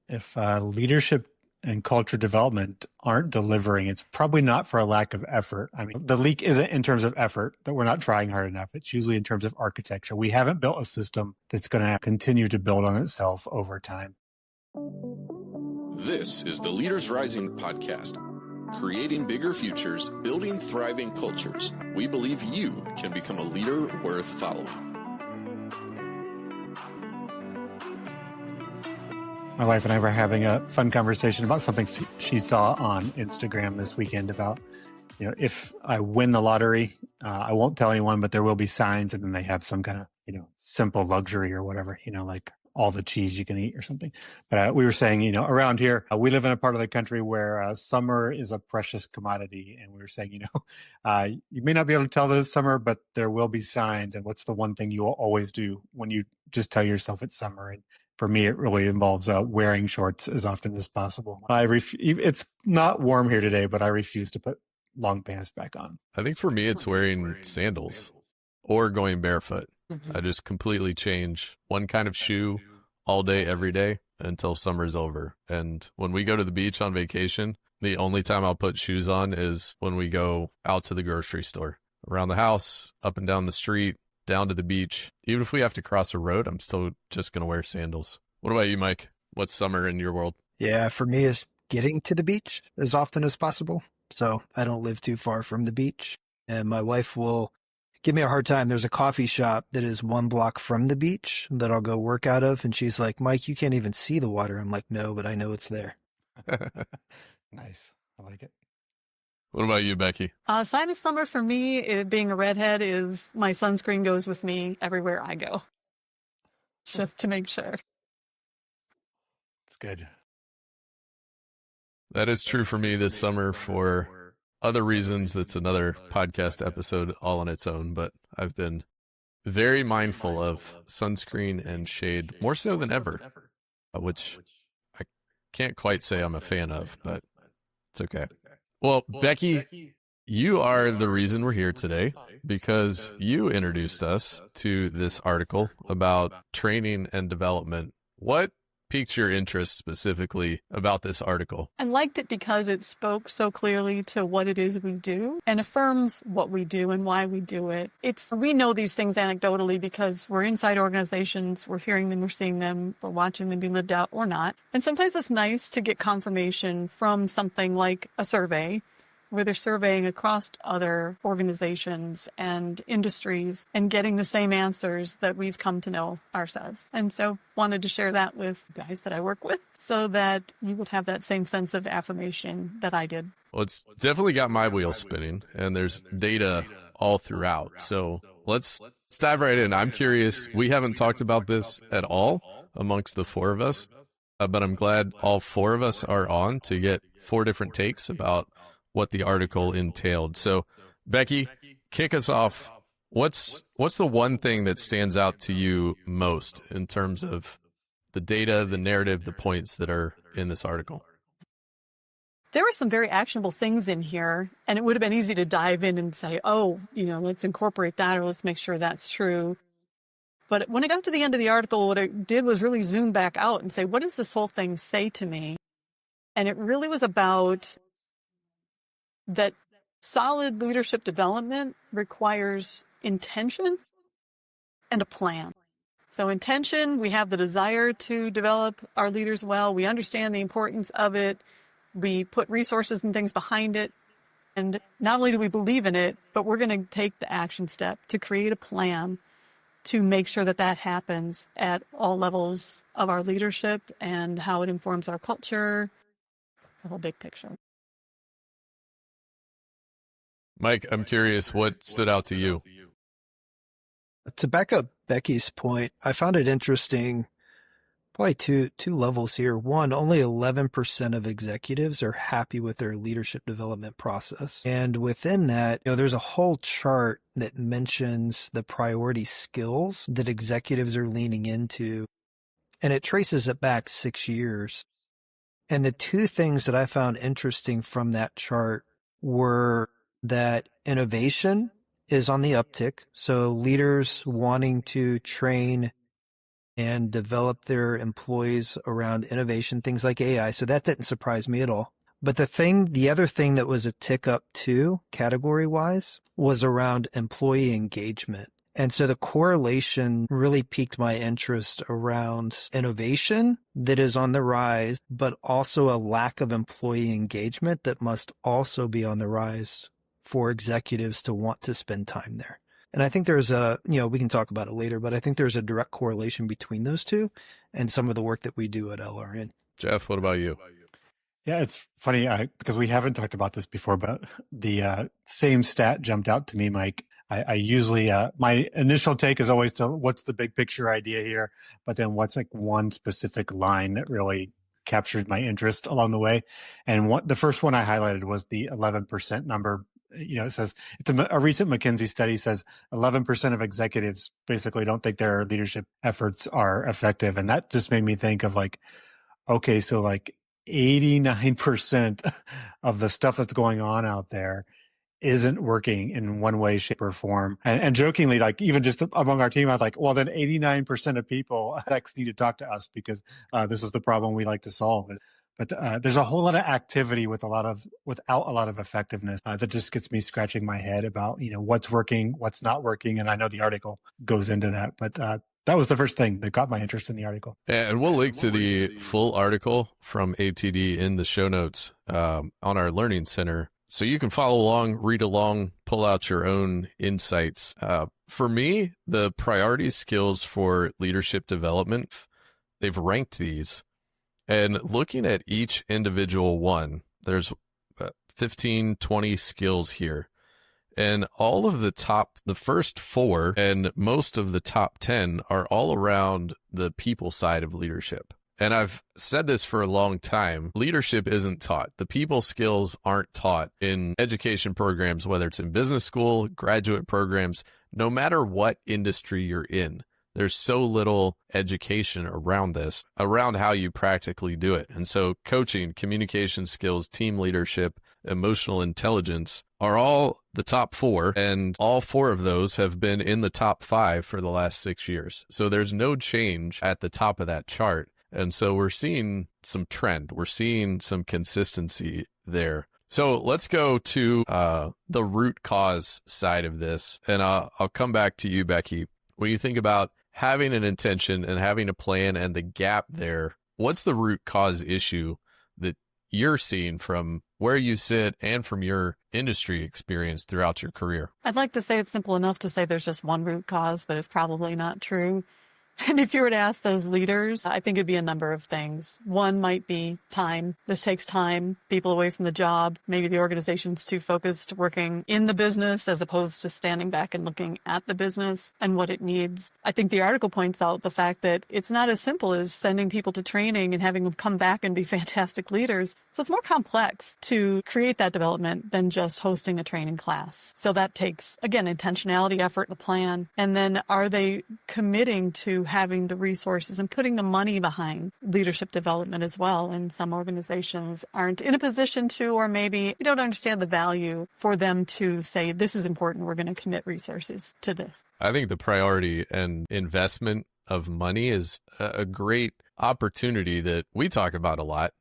if leadership and culture development aren't delivering, it's probably not for a lack of effort. I mean, the leak isn't in terms of effort, that we're not trying hard enough. It's usually in terms of architecture. We haven't built a system that's going to continue to build on itself over time. This is the Leaders Rising podcast. Creating bigger futures, building thriving cultures. We believe you can become a leader worth following. My wife and I were having a fun conversation about something she saw on Instagram this weekend about, if I win the lottery, I won't tell anyone, but there will be signs, and then they have some kind of, simple luxury or whatever, like all the cheese you can eat or something. But we were saying, around here, we live in a part of the country where summer is a precious commodity. And we were saying, you may not be able to tell this summer, but there will be signs. And what's the one thing you will always do when you just tell yourself it's summer? And for me, it really involves wearing shorts as often as possible. It's not warm here today, but I refuse to put long pants back on. I think for me, it's wearing sandals or going barefoot. Mm-hmm. I just completely change one kind of shoe all day, every day until summer's over. And when we go to the beach on vacation, the only time I'll put shoes on is when we go out to the grocery store. Around the house, up and down the street, down to the beach. Even if we have to cross a road, I'm still just going to wear sandals. What about you, Mike? What's summer in your world? Yeah, for me, is getting to the beach as often as possible. So I don't live too far from the beach. And my wife will give me a hard time. There's a coffee shop that is 1 block from the beach that I'll go work out of. And she's like, Mike, you can't even see the water. I'm like, no, but I know it's there. Nice. I like it. What about you, Becky? Sign of summer for me, it being a redhead, is my sunscreen goes with me everywhere I go. Just to make sure. It's good. That is true for me this summer for other reasons. That's another podcast episode all on its own, but I've been very mindful of sunscreen and shade more so than ever, which I can't quite say I'm a fan of, but it's okay. Well, Becky, you are the reason we're here today because you introduced us to this article about training and development. What piqued your interest specifically about this article? I liked it because it spoke so clearly to what it is we do and affirms what we do and why we do it. We know these things anecdotally because we're inside organizations, we're hearing them, we're seeing them, we're watching them be lived out or not. And sometimes it's nice to get confirmation from something like a survey where they're surveying across other organizations and industries and getting the same answers that we've come to know ourselves. And so wanted to share that with guys that I work with so that you would have that same sense of affirmation that I did. Well, it's definitely got my wheels spinning, and there's data all throughout. So let's dive right in. I'm curious. We haven't talked about this at all amongst the four of us, but I'm glad all four of us are on to get 4 different takes about what the article entailed. So, Becky, kick us off. What's the one thing that stands out to you most in terms of the data, the narrative, the points that are in this article? There were some very actionable things in here, and it would have been easy to dive in and say, let's incorporate that or let's make sure that's true. But when I got to the end of the article, what it did was really zoom back out and say, what does this whole thing say to me? And it really was about that solid leadership development requires intention and a plan. So intention, we have the desire to develop our leaders well. We understand the importance of it. We put resources and things behind it. And not only do we believe in it, but we're going to take the action step to create a plan to make sure that that happens at all levels of our leadership and how it informs our culture, the whole big picture. Mike, I'm curious, what stood out to you? To back up Becky's point, I found it interesting, probably two levels here. One, only 11% of executives are happy with their leadership development process. And within that, there's a whole chart that mentions the priority skills that executives are leaning into. And it traces it back 6 years. And the 2 things that I found interesting from that chart were that innovation is on the uptick. So leaders wanting to train and develop their employees around innovation, things like AI. So that didn't surprise me at all. But the other thing that was a tick up too, category wise, was around employee engagement. And so the correlation really piqued my interest around innovation that is on the rise, but also a lack of employee engagement that must also be on the rise for executives to want to spend time there. And I think there's we can talk about it later, but I think there's a direct correlation between those two and some of the work that we do at LRN. Jeff, what about you? Yeah, it's funny because we haven't talked about this before, but the same stat jumped out to me, Mike. I usually, my initial take is always to what's the big picture idea here, but then what's like one specific line that really captured my interest along the way. And the first one I highlighted was the 11% number. It says it's a recent McKinsey study says 11% of executives basically don't think their leadership efforts are effective. And that just made me think of like, okay, so like 89% of the stuff that's going on out there isn't working in one way, shape, or form. And jokingly, like even just among our team, I was like, well, then 89% of people need to talk to us because this is the problem we like to solve. But there's a whole lot of activity without a lot of effectiveness that just gets me scratching my head about, what's working, what's not working. And I know the article goes into that, but that was the first thing that got my interest in the article. And we'll link to the full article from ATD in the show notes on our Learning Center. So you can follow along, read along, pull out your own insights. For me, the priority skills for leadership development, they've ranked these. And looking at each individual one, there's 15, 20 skills here. And all of the first 4 and most of the top 10 are all around the people side of leadership. And I've said this for a long time, leadership isn't taught. The people skills aren't taught in education programs, whether it's in business school, graduate programs, no matter what industry you're in. There's so little education around this, around how you practically do it. And so coaching, communication skills, team leadership, emotional intelligence are all the top 4. And all 4 of those have been in the top 5 for the last 6 years. So there's no change at the top of that chart. And so we're seeing some trend. We're seeing some consistency there. So let's go to the root cause side of this. And I'll come back to you, Becky. When you think about having an intention and having a plan and the gap there, what's the root cause issue that you're seeing from where you sit and from your industry experience throughout your career? I'd like to say it's simple enough to say there's just one root cause, but it's probably not true. And if you were to ask those leaders, I think it'd be a number of things. One might be time. This takes time, people away from the job. Maybe the organization's too focused working in the business as opposed to standing back and looking at the business and what it needs. I think the article points out the fact that it's not as simple as sending people to training and having them come back and be fantastic leaders. So it's more complex to create that development than just hosting a training class. So that takes, again, intentionality, effort, and a plan. And then are they committing to having the resources and putting the money behind leadership development as well? And some organizations aren't in a position to, or maybe we don't understand the value for them to say, this is important, we're going to commit resources to this. I think the priority and investment of money is a great opportunity that we talk about a lot.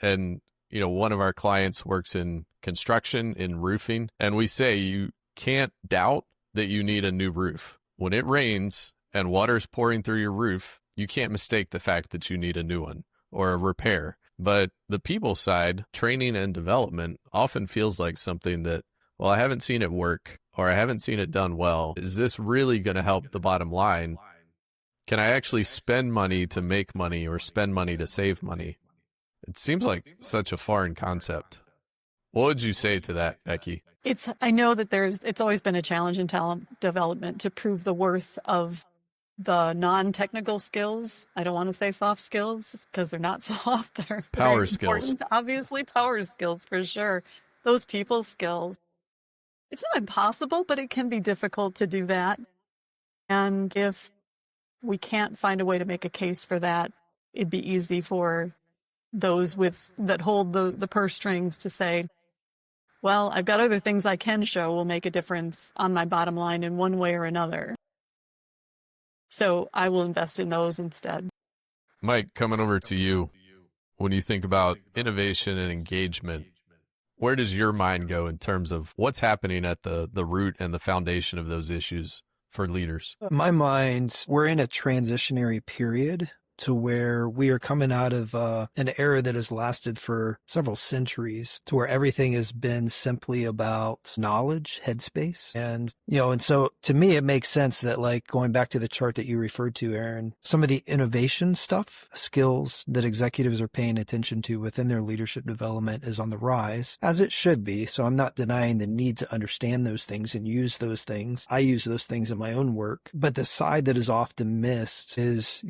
And, one of our clients works in construction, in roofing, and we say you can't doubt that you need a new roof. When it rains and water's pouring through your roof, you can't mistake the fact that you need a new one or a repair. But the people side, training and development, often feels like something that, well, I haven't seen it work or I haven't seen it done well. Is this really going to help the bottom line? Can I actually spend money to make money or spend money to save money? It seems like such a foreign concept. What would you say to that, Becky? I know that it's always been a challenge in talent development to prove the worth of the non-technical skills. I don't want to say soft skills because they're not soft. They're power skills. Obviously, power skills for sure. Those people skills. It's not impossible, but it can be difficult to do that. And if we can't find a way to make a case for that, it'd be easy for those that hold the purse strings to say, well, I've got other things I can show will make a difference on my bottom line in one way or another. So I will invest in those instead. Mike, coming over to you. When you think about innovation and engagement, where does your mind go in terms of what's happening at the root and the foundation of those issues for leaders? My mind, we're in a transitionary period to where we are coming out of an era that has lasted for several centuries, to where everything has been simply about knowledge, headspace. And so to me, it makes sense that, like, going back to the chart that you referred to, Aaron, some of the innovation stuff, skills that executives are paying attention to within their leadership development is on the rise, as it should be. So I'm not denying the need to understand those things and use those things. I use those things in my own work. But the side that is often missed is,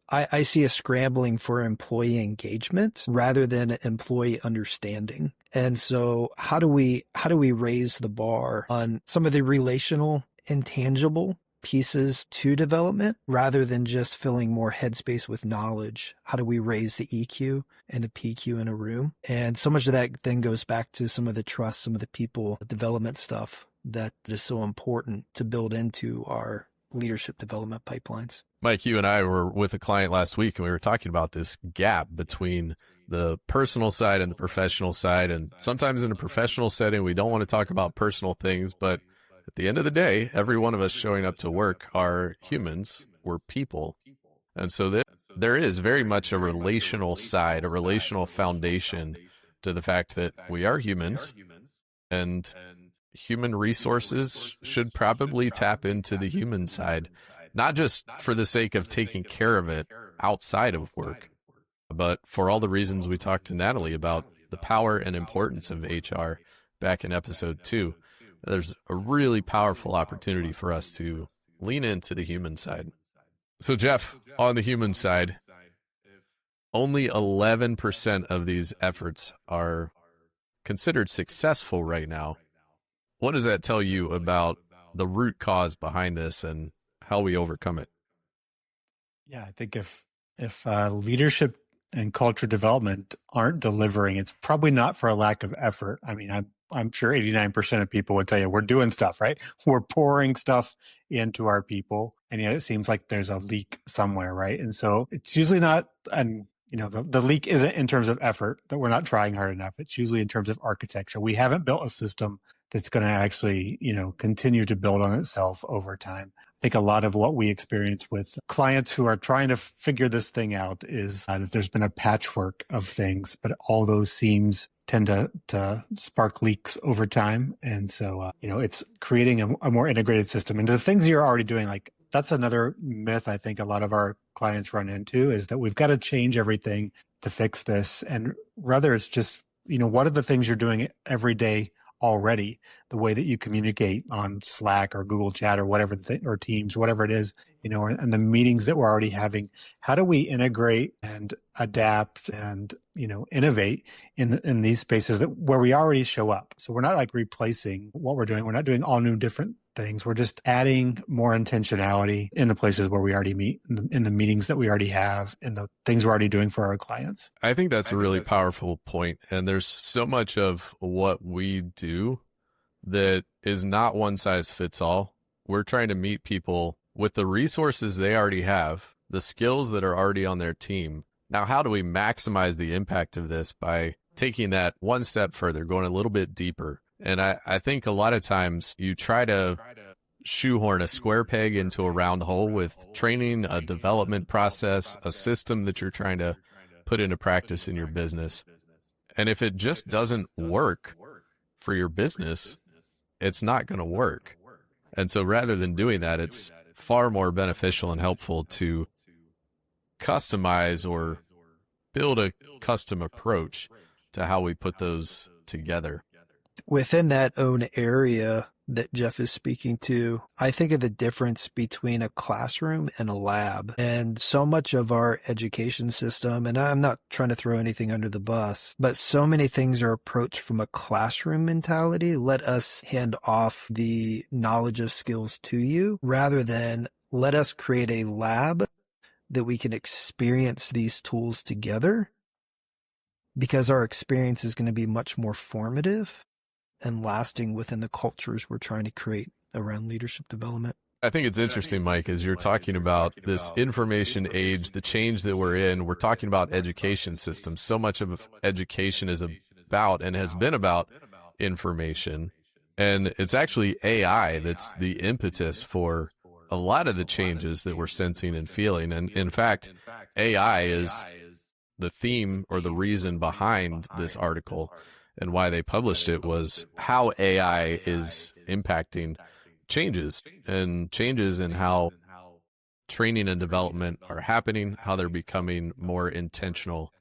I see a scrambling for employee engagement rather than employee understanding. And so how do we raise the bar on some of the relational, intangible pieces to development rather than just filling more headspace with knowledge? How do we raise the EQ and the PQ in a room? And so much of that then goes back to some of the trust, some of the people development stuff that is so important to build into our leadership development pipelines. Mike, you and I were with a client last week, and we were talking about this gap between the personal side and the professional side. And sometimes in a professional setting, we don't want to talk about personal things, but at the end of the day, every one of us showing up to work are humans. We're people. And so there is very much a relational side, a relational foundation to the fact that we are humans, and human resources should probably tap into the human side, not just for the sake of taking care of it outside of work, but for all the reasons we talked to Natalie about the power and importance of HR back in episode 2. There's a really powerful opportunity for us to lean into the human side. So Jeff, on the human side, only 11% of these efforts are considered successful right now. What does that tell you about the root cause behind this and how we overcome it? Yeah, I think if leadership and culture development aren't delivering, it's probably not for a lack of effort. I mean, I'm sure 89% of people would tell you we're doing stuff, right? We're pouring stuff into our people, and yet it seems like there's a leak somewhere, right? And so it's usually not, and the leak isn't in terms of effort, that we're not trying hard enough. It's usually in terms of architecture. We haven't built a system that's going to actually, continue to build on itself over time. I think a lot of what we experience with clients who are trying to figure this thing out is that there's been a patchwork of things, but all those seams tend to spark leaks over time. And so, it's creating a more integrated system. And the things you're already doing, like, that's another myth I think a lot of our clients run into, is that we've got to change everything to fix this. And rather it's just, what are the things you're doing every day already, the way that you communicate on Slack or Google Chat or whatever, or Teams, whatever it is, and the meetings that we're already having. How do we integrate and adapt and, innovate in these spaces where we already show up? So we're not like replacing what we're doing. We're not doing all new different things. We're just adding more intentionality in the places where we already meet, in the meetings that we already have, in the things we're already doing for our clients. I think that's a really powerful point. And there's so much of what we do that is not one size fits all. We're trying to meet people with the resources they already have, the skills that are already on their team. Now, how do we maximize the impact of this by taking that one step further, going a little bit deeper? And I think a lot of times you try to shoehorn a square peg into a round hole with training, a development process, a system that you're trying to put into practice in your business. And if it just doesn't work for your business, it's not going to work. And so rather than doing that, it's far more beneficial and helpful to customize or build a custom approach to how we put those together. Within that own area that Jeff is speaking to, I think of the difference between a classroom and a lab. And so much of our education system, and I'm not trying to throw anything under the bus, but so many things are approached from a classroom mentality. Let us hand off the knowledge of skills to you, rather than let us create a lab that we can experience these tools together, because our experience is going to be much more formative and lasting within the cultures we're trying to create around leadership development. I think it's interesting, Mike, as you're talking about this information age, the change that we're in. We're talking about education systems. So much of education is about and has been about information. And it's actually AI that's the impetus for a lot of the changes that we're sensing and feeling. And in fact, AI is the theme or the reason behind this article, and why they published it was how AI is impacting changes in how training and development are happening, how they're becoming more intentional.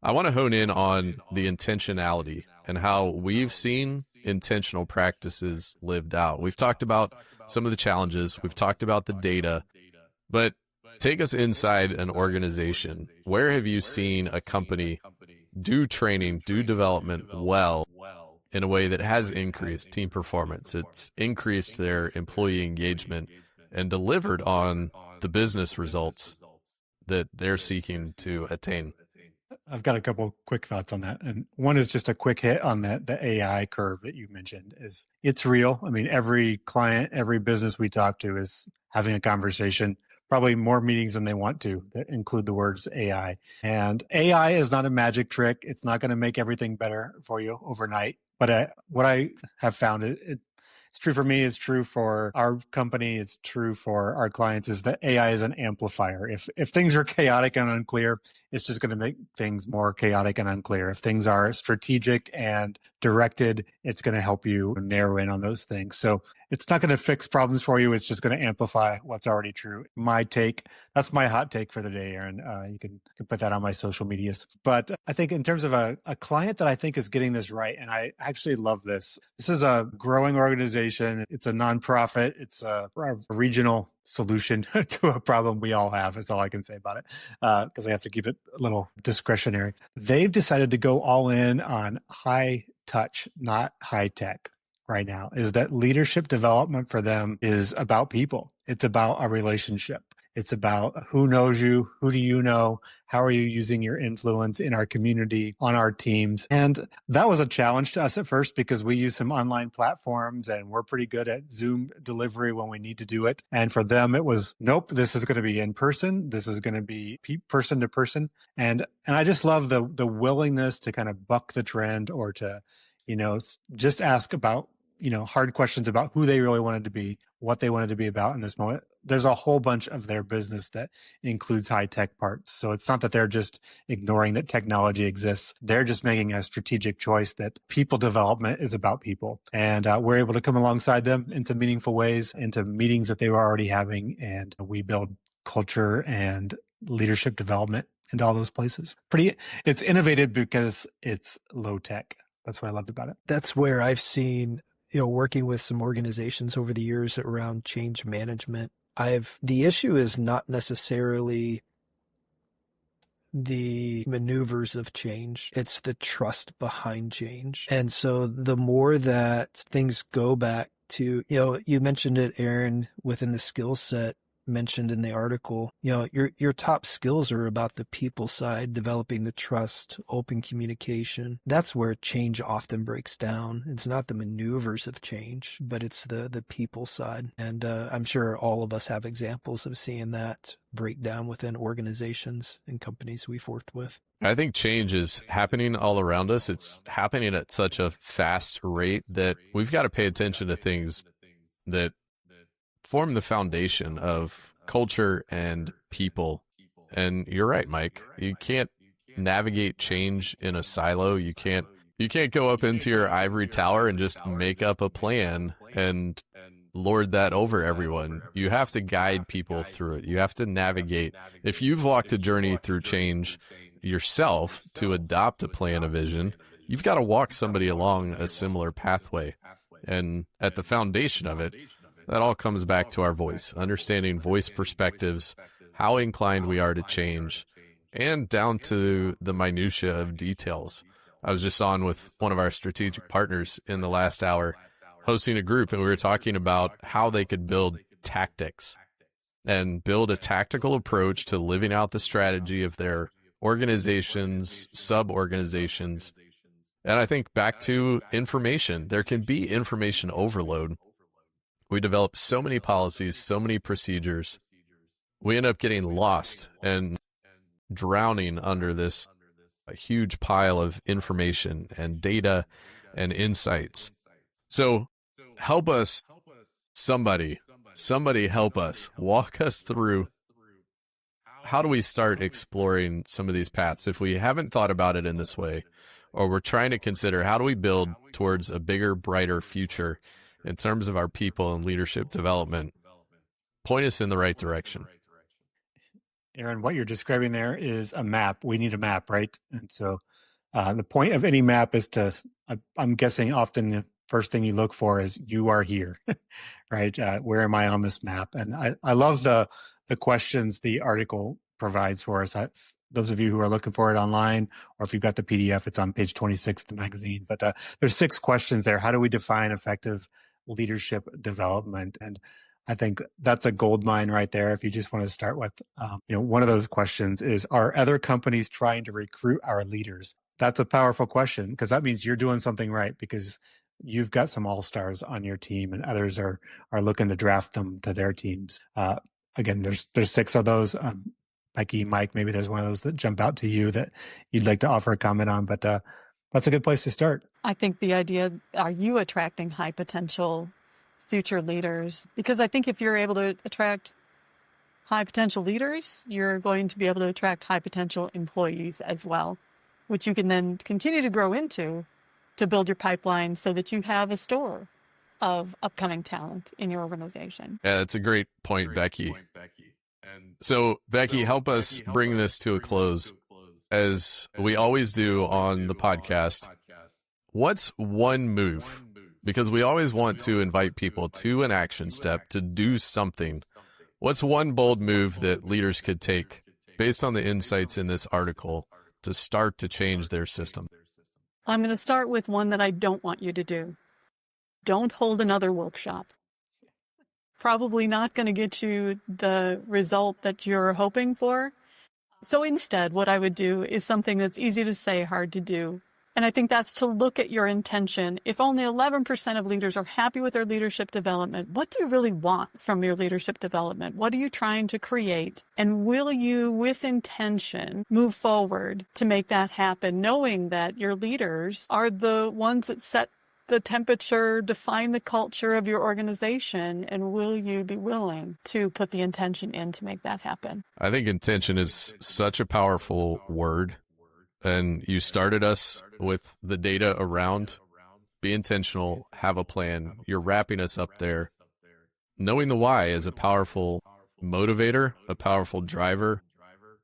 I want to hone in on the intentionality and how we've seen intentional practices lived out. We've talked about some of the challenges, we've talked about the data, but take us inside an organization. Where have you seen a company do training, do development well in a way that has increased team performance? It's increased their employee engagement and delivered on the business results that they're seeking to attain. I've got a couple quick thoughts on that. And one is just a quick hit on the AI curve that you mentioned. Is it's real. I mean, every client, every business we talk to is having a conversation, probably more meetings than they want to, that include the words AI. And AI is not a magic trick. It's not going to make everything better for you overnight. But what I have found, it's true for me, it's true for our company, it's true for our clients, is that AI is an amplifier. If things are chaotic and unclear, it's just going to make things more chaotic and unclear. If things are strategic and directed, it's going to help you narrow in on those things. So it's not going to fix problems for you. It's just going to amplify what's already true. My take, that's my hot take for the day, Aaron. You can put that on my social medias. But I think in terms of a client that I think is getting this right, and I actually love this. This is a growing organization. It's a nonprofit. It's a regional solution to a problem we all have. That's all I can say about it, because I have to keep it a little discretionary. They've decided to go all in on high touch, not high tech right now. Is that leadership development for them is about people. It's about a relationship. It's about who knows you, who do you know, how are you using your influence in our community, on our teams. And that was a challenge to us at first because we use some online platforms and we're pretty good at Zoom delivery when we need to do it. And for them, it was, nope, this is going to be in person. This is going to be person to person. And I just love the willingness to kind of buck the trend, or to, just ask about, hard questions about who they really wanted to be, what they wanted to be about in this moment. There's a whole bunch of their business that includes high tech parts. So it's not that they're just ignoring that technology exists. They're just making a strategic choice that people development is about people. And we're able to come alongside them in some meaningful ways, into meetings that they were already having. And we build culture and leadership development into all those places. It's innovative because it's low tech. That's what I loved about it. That's where I've seen, working with some organizations over the years around change management, the issue is not necessarily the maneuvers of change. It's the trust behind change. And so the more that things go back to, you mentioned it, Aaron, within the skill set mentioned in the article, your top skills are about the people side, developing the trust, open communication. That's where change often breaks down. It's not the maneuvers of change, but it's the people side. And I'm sure all of us have examples of seeing that break down within organizations and companies we've worked with. I think change is happening all around us. It's happening at such a fast rate that we've got to pay attention to things that form the foundation of culture and people. And you're right, Mike. You can't navigate change in a silo. You can't go up into your ivory tower and just make up a plan and lord that over everyone. You have to guide people through it. You have to navigate. If you've walked a journey through change yourself to adopt a plan, a vision, you've got to walk somebody along a similar pathway. And at the foundation of it, that all comes back to our voice, understanding voice perspectives, how inclined we are to change, and down to the minutia of details. I was just on with one of our strategic partners in the last hour, hosting a group, and we were talking about how they could build tactics and build a tactical approach to living out the strategy of their organizations, sub-organizations. And I think back to information. There can be information overload We develop so many policies, so many procedures. We end up getting lost and drowning under this huge pile of information and data and insights. So help us, somebody help us, walk us through. How do we start exploring some of these paths if we haven't thought about it in this way, or we're trying to consider how do we build towards a bigger, brighter future in terms of our people and leadership development? Point us in the right direction. Aaron, what you're describing there is a map. We need a map, right? And so the point of any map is I'm guessing often the first thing you look for is you are here, right? Where am I on this map? And I love the questions the article provides for us. Those of you who are looking for it online, or if you've got the PDF, it's on page 26 of the magazine. But there's 6 questions there. How do we define effective leadership development? And I think that's a gold mine right there. If you just want to start with, one of those questions is, are other companies trying to recruit our leaders? That's a powerful question, because that means you're doing something right, because you've got some all-stars on your team and others are looking to draft them to their teams. Again, there's 6 of those. Becky, Mike, maybe there's one of those that jump out to you that you'd like to offer a comment on, but that's a good place to start. I think the idea, are you attracting high potential future leaders? Because I think if you're able to attract high potential leaders, you're going to be able to attract high potential employees as well, which you can then continue to grow into to build your pipeline so that you have a store of upcoming talent in your organization. Yeah, that's a great point, Becky. So, Becky, help us bring this to a close. As we always do on the podcast, what's one move? Because we always want to invite people to an action step, to do something. What's one bold move that leaders could take based on the insights in this article to start to change their system? I'm going to start with one that I don't want you to do. Don't hold another workshop. Probably not going to get you the result that you're hoping for. So instead, what I would do is something that's easy to say, hard to do. And I think that's to look at your intention. If only 11% of leaders are happy with their leadership development, what do you really want from your leadership development? What are you trying to create? And will you, with intention, move forward to make that happen, knowing that your leaders are the ones that set the temperature, define the culture of your organization, and will you be willing to put the intention in to make that happen? I think intention is such a powerful word. And you started us with the data around be intentional, have a plan. You're wrapping us up there. Knowing the why is a powerful motivator, a powerful driver,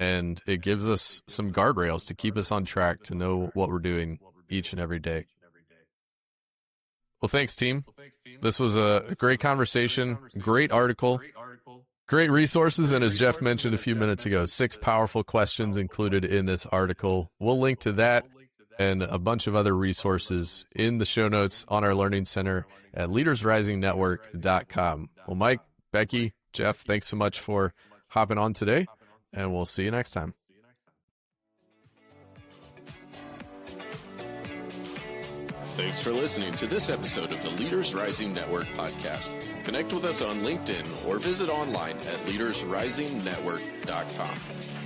and it gives us some guardrails to keep us on track to know what we're doing each and every day. Well, thanks, team. This was a great conversation, great article, great resources, and as Jeff mentioned a few minutes ago, 6 powerful questions included in this article. We'll link to that and a bunch of other resources in the show notes on our Learning Center at leadersrisingnetwork.com. Well, Mike, Becky, Jeff, thanks so much for hopping on today, and we'll see you next time. Thanks for listening to this episode of the Leaders Rising Network podcast. Connect with us on LinkedIn or visit online at leadersrisingnetwork.com.